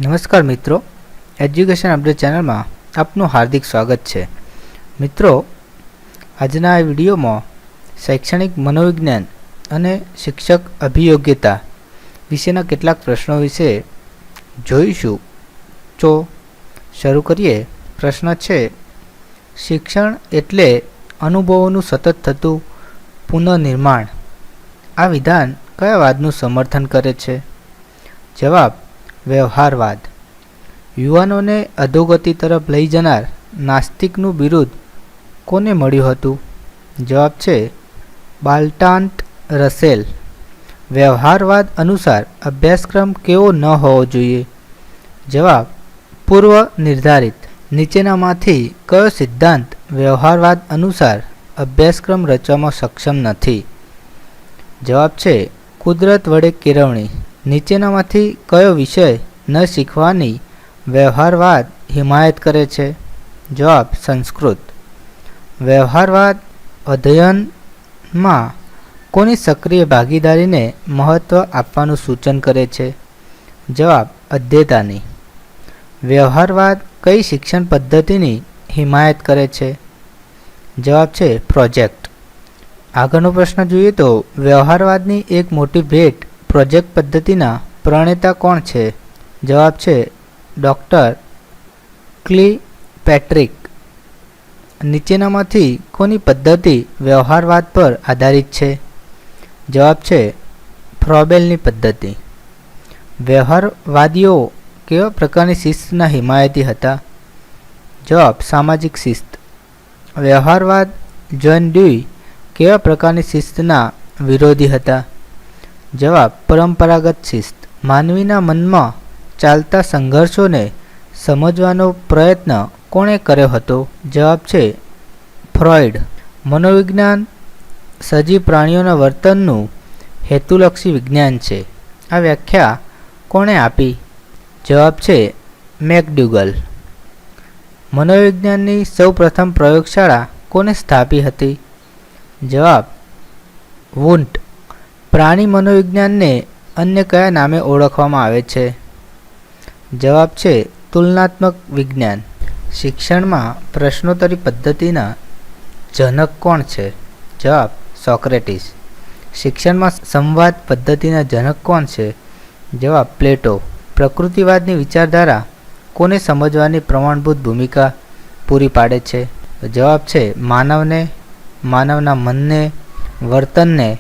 નમસ્કાર મિત્રો, education update ચેનલમાં આપનું હાર્દિક સ્વાગત છે. મિત્રો, આજના આ વિડીયોમાં શૈક્ષણિક મનોવિજ્ઞાન અને શિક્ષક અભિયોગ્યતા વિશેના કેટલાક પ્રશ્નો વિશે જોઈશું. તો શરૂ કરીએ. પ્રશ્ન છે, શિક્ષણ એટલે અનુભવોનું સતત થતું પુનઃનિર્માણ. આ વિધાન કયા વાદનું સમર્થન કરે છે? જવાબ, વ્યવહારવાદ. યુવાનોને અધોગતિ તરફ લઈ જનાર નાસ્તિકનું બિરુદ કોને મળ્યું હતું? જવાબ છે, બાર્ટ્રાન્ડ રસેલ. વ્યવહારવાદ અનુસાર અભ્યાસક્રમ કેવો ન હોવો જોઈએ? જવાબ, પૂર્વ નિર્ધારિત. નીચેનામાંથી કયો સિદ્ધાંત વ્યવહારવાદ અનુસાર અભ્યાસક્રમ રચવામાં સક્ષમ નથી? જવાબ છે, કુદરત વડે કેળવણી. નીચેનામાંથી કયો વિષય ન શીખવાની વ્યવહારવાદ હિમાયત કરે છે? જવાબ, સંસ્કૃત. વ્યવહારવાદ અધ્યયનમાં કોની સક્રિય ભાગીદારીને મહત્ત્વ આપવાનું સૂચન કરે છે? જવાબ, અધ્યેતાની. વ્યવહારવાદ કઈ શિક્ષણ પદ્ધતિની હિમાયત કરે છે? જવાબ છે, પ્રોજેક્ટ. આગળનો પ્રશ્ન જોઈએ તો વ્યવહારવાદની એક મોટી ભેટ પ્રોજેક્ટ પદ્ધતિના પ્રણેતા કોણ છે? જવાબ છે, ડૉક્ટર કિલપેટ્રિક. નીચેનામાંથી કોની પદ્ધતિ વ્યવહારવાદ પર આધારિત છે? જવાબ છે, ફ્રોબેલની પદ્ધતિ. વ્યવહારવાદીઓ કેવા પ્રકારની શિસ્તના હિમાયતી હતા? જવાબ, સામાજિક શિસ્ત. વ્યવહારવાદ જ્હોન ડ્યુઈ કેવા પ્રકારની શિસ્તના વિરોધી હતા? જવાબ, પરંપરાગત શિસ્ત. માનવીના મનમાં ચાલતા સંઘર્ષોને સમજવાનો પ્રયત્ન કોણે કર્યો હતો? જવાબ છે, ફ્રોઇડ. મનોવિજ્ઞાન સજીવ પ્રાણીઓના વર્તનનું હેતુલક્ષી વિજ્ઞાન છે. આ વ્યાખ્યા કોણે આપી? જવાબ છે, મેકડુગલ. મનોવિજ્ઞાનની સૌપ્રથમ પ્રયોગશાળા કોને સ્થાપી હતી? જવાબ, વુન્ટ. પ્રાણી મનોવિજ્ઞાનને અન્ય કયા નામે ઓળખવામાં આવે છે? જવાબ છે, તુલનાત્મક વિજ્ઞાન. શિક્ષણમાં પ્રશ્નોત્તરી પદ્ધતિના જનક કોણ છે? જવાબ, સોક્રેટિસ. શિક્ષણમાં સંવાદ પદ્ધતિના જનક કોણ છે? જવાબ, પ્લેટો. પ્રકૃતિવાદની વિચારધારા કોને સમજવાની પ્રમાણભૂત ભૂમિકા પૂરી પાડે છે? જવાબ છે, માનવને, માનવના મનને, વર્તનને,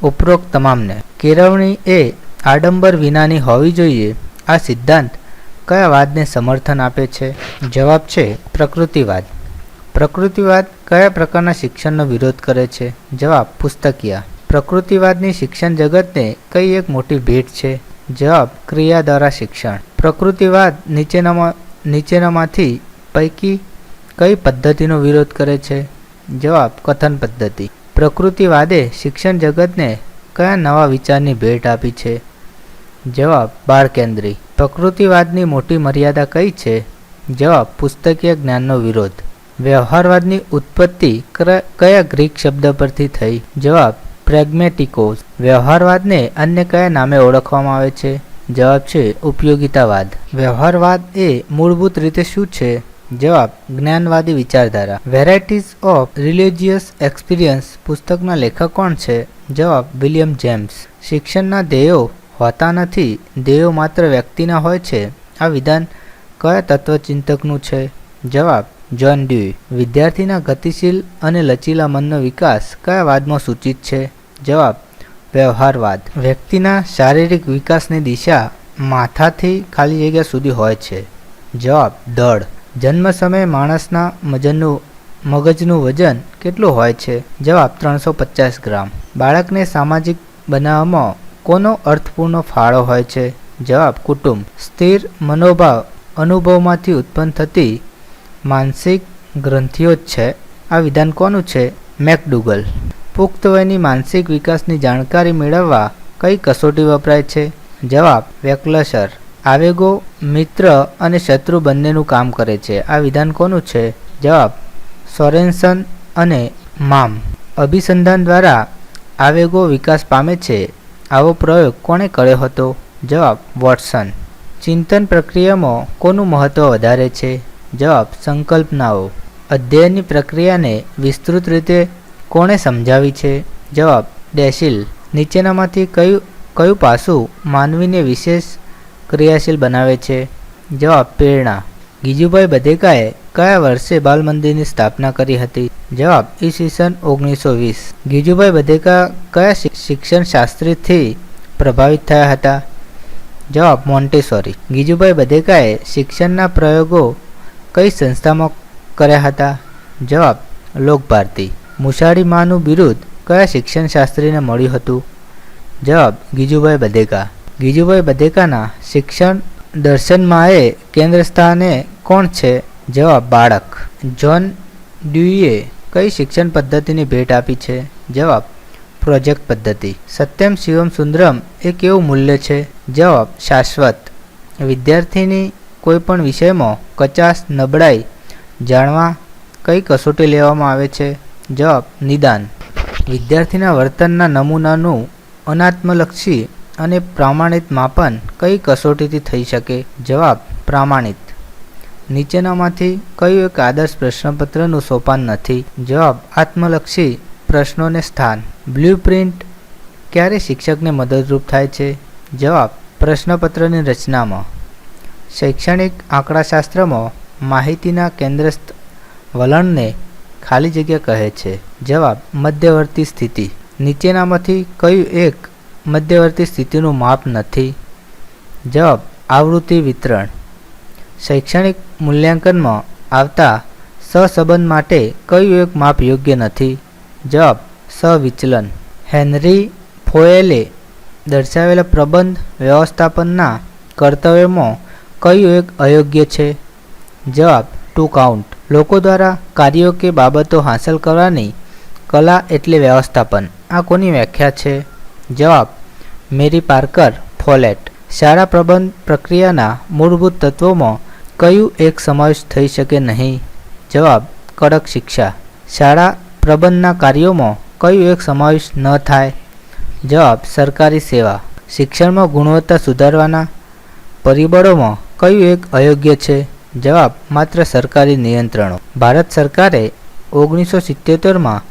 ઉપરોક્ત તમામને. કેળવણી એ આડંબર વિનાની હોવી જોઈએ. આ સિદ્ધાંત કયા વાદને સમર્થન આપે છે? જવાબ છે, પ્રકૃતિવાદ. પ્રકૃતિવાદ કયા પ્રકારના શિક્ષણનો વિરોધ કરે છે? જવાબ, પુસ્તકીય. પ્રકૃતિવાદની શિક્ષણ જગતને કઈ એક મોટી ભેટ છે? જવાબ, ક્રિયા દ્વારા શિક્ષણ. પ્રકૃતિવાદ નીચેનામાંથી પૈકી કઈ પદ્ધતિનો વિરોધ કરે છે? જવાબ, કથન પદ્ધતિ. પ્રકૃતિવાદે શિક્ષણ જગતને કયા નવા વિચારની ભેટ આપી છે? જવાબ, બાળકેન્દ્રી. પ્રકૃતિવાદની મોટી મર્યાદા કઈ છે? જવાબ, પુસ્તકીય જ્ઞાનનો વિરોધ. વ્યવહારવાદની ઉત્પત્તિ કયા ગ્રીક શબ્દ પરથી થઈ? જવાબ, પ્રેગ્મેટિકોસ. વ્યવહારવાદને અન્ય કયા નામે ઓળખવામાં આવે છે? જવાબ છે, ઉપયોગિતાવાદ. વ્યવહારવાદ એ મૂળભૂત રીતે શું છે? જવાબ, જ્ઞાનવાદી વિચારધારા. વેરાયટીઝ ઓફ રિલિજિયસ એક્સપિરિયન્સ પુસ્તકના લેખક કોણ છે? જવાબ, વિલિયમ જેમ્સ. શિક્ષણના ધ્યેયો હોતા નથી, ધ્યેયો માત્ર વ્યક્તિના હોય છે. આ વિધાન કયા તત્વચિંતકનું છે? જવાબ, જ્હોન ડ્યુઈ. વિદ્યાર્થીના ગતિશીલ અને લચીલા મનનો વિકાસ કયા વાદમાં સૂચિત છે? જવાબ, વ્યવહારવાદ. વ્યક્તિના શારીરિક વિકાસની દિશા માથાથી ખાલી જગ્યા સુધી હોય છે. જવાબ, દળ. જન્મ સમયે માણસના મગજનું વજન કેટલું હોય છે? જવાબ, 350 ગ્રામ. બાળકને સામાજિક બનાવવામાં કોનો અર્થપૂર્ણ ફાળો હોય છે? જવાબ, કુટુંબ. સ્થિર મનોભાવ અનુભવમાંથી ઉત્પન્ન થતી માનસિક ગ્રંથિઓ જ છે. આ વિધાન કોનું છે? મેકડુગલ. પુખ્ત વયની માનસિક વિકાસની જાણકારી મેળવવા કઈ કસોટી વપરાય છે? જવાબ, વેક્લસર. આવેગો મિત્ર અને શત્રુ બંનેનું કામ કરે છે. આ વિધાન કોનું છે? જવાબ, સોરેનસન અને મામ. અભિસંધાન દ્વારા આવેગો વિકાસ પામે છે. આવો પ્રયોગ કોણે કર્યો હતો? જવાબ, વોટસન. ચિંતન પ્રક્રિયામાં કોનું મહત્વ વધારે છે? જવાબ સંકલ્પનાઓ. અધ્યયનની પ્રક્રિયાને વિસ્તૃત રીતે કોણે સમજાવી છે? જવાબ ડેસિલ. નીચેનામાંથી કયું પાસું માનવીને વિશેષ ક્રિયાશીલ બનાવે છે? જવાબ પ્રેરણા. ગીજુભાઈ બધેકાએ કયા વર્ષે બાલ મંદિરની સ્થાપના કરી હતી? જવાબ ઈસવીસન 1920. ગીજુભાઈ બધેકા કયા શિક્ષણ શાસ્ત્રીથી પ્રભાવિત થયા હતા? જવાબ મોન્ટેસોરી. ગીજુભાઈ બધેકાએ શિક્ષણના પ્રયોગો કઈ સંસ્થામાં કર્યા હતા? જવાબ લોકભારતી. મુશાળી માનું બિરુદ કયા શિક્ષણ શાસ્ત્રીને મળ્યું હતું? જવાબ ગીજુભાઈ બધેકા. ગીજુભાઈ બધેકાના શિક્ષણ દર્શનમાંએ કેન્દ્ર સ્થાને કોણ છે? જવાબ બાળક. જ્હોન ડ્યુઈએ કઈ શિક્ષણ પદ્ધતિની ભેટ આપી છે? જવાબ પ્રોજેક્ટ પદ્ધતિ. સત્યમ શિવમ સુંદરમ એ કેવું મૂલ્ય છે? જવાબ શાશ્વત. વિદ્યાર્થીની કોઈપણ વિષયમાં કચાશ નબળાઈ જાણવા કઈ કસોટી લેવામાં આવે છે? જવાબ નિદાન. વિદ્યાર્થીના વર્તનના નમૂનાનું અનાત્મલક્ષી અને પ્રમાણિત માપન કઈ કસોટીથી થઈ શકે? જવાબ પ્રમાણિત. નીચેનામાંથી કયું એક આદર્શ પ્રશ્નપત્રનું સોપાન નથી? જવાબ આત્મલક્ષી પ્રશ્નોને સ્થાન. બ્લુપ્રિન્ટ ક્યારે શિક્ષકને મદદરૂપ થાય છે? જવાબ પ્રશ્નપત્રની રચનામાં. શૈક્ષણિક આંકડાશાસ્ત્રમાં માહિતીના કેન્દ્રસ્થ વલણને ખાલી જગ્યા કહે છે? જવાબ મધ્યવર્તી સ્થિતિ. નીચેનામાંથી કયું એક મધ્યવર્તી સ્થિતિનું માપ નથી? જવાબ આવૃત્તિ વિતરણ. શૈક્ષણિક મૂલ્યાંકનમાં આવતા સહસંબંધ માટે કયું એક માપ યોગ્ય નથી? જવાબ સહવિચલન. હેનરી ફોયેલે દર્શાવેલા પ્રબંધ વ્યવસ્થાપનના કર્તવ્યમાં કયું એક અયોગ્ય છે? જવાબ ટુ કાઉન્ટ. લોકો દ્વારા કાર્યો કે બાબતો હાંસલ કરવાની કલા એટલે વ્યવસ્થાપન. આ કોની વ્યાખ્યા છે? જવાબ મેરી પાર્કર ફોલેટ. શાળા પ્રબંધ પ્રક્રિયાના મૂળભૂત તત્વોમાં કયું એક સમાવેશ થઈ શકે નહીં? જવાબ કડક શિક્ષા. શાળા પ્રબંધના કાર્યોમાં કયું એક સમાવેશ ન થાય? જવાબ સરકારી સેવા. શિક્ષણમાં ગુણવત્તા સુધારવાના પરિબળોમાં કયું એક અયોગ્ય છે? જવાબ માત્ર સરકારી નિયંત્રણો. ભારત સરકારે 1977માં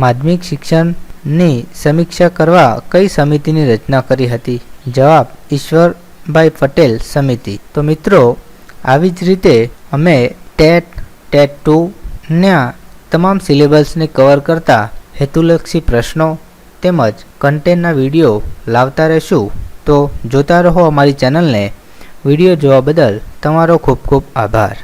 માધ્યમિક શિક્ષણની સમીક્ષા કરવા કઈ સમિતિની રચના કરી હતી? જવાબ ઈશ્વરભાઈ પટેલ સમિતિ. તો મિત્રો, આવી જ રીતે અમે ટેટ 2ના તમામ સિલેબસને કવર કરતા હેતુલક્ષી પ્રશ્નો તેમજ કન્ટેન્ટના વિડીયો લાવતા રહેશું. તો જોતા રહો અમારી ચેનલને. વિડીયો જોવા બદલ તમારો ખૂબ ખૂબ આભાર.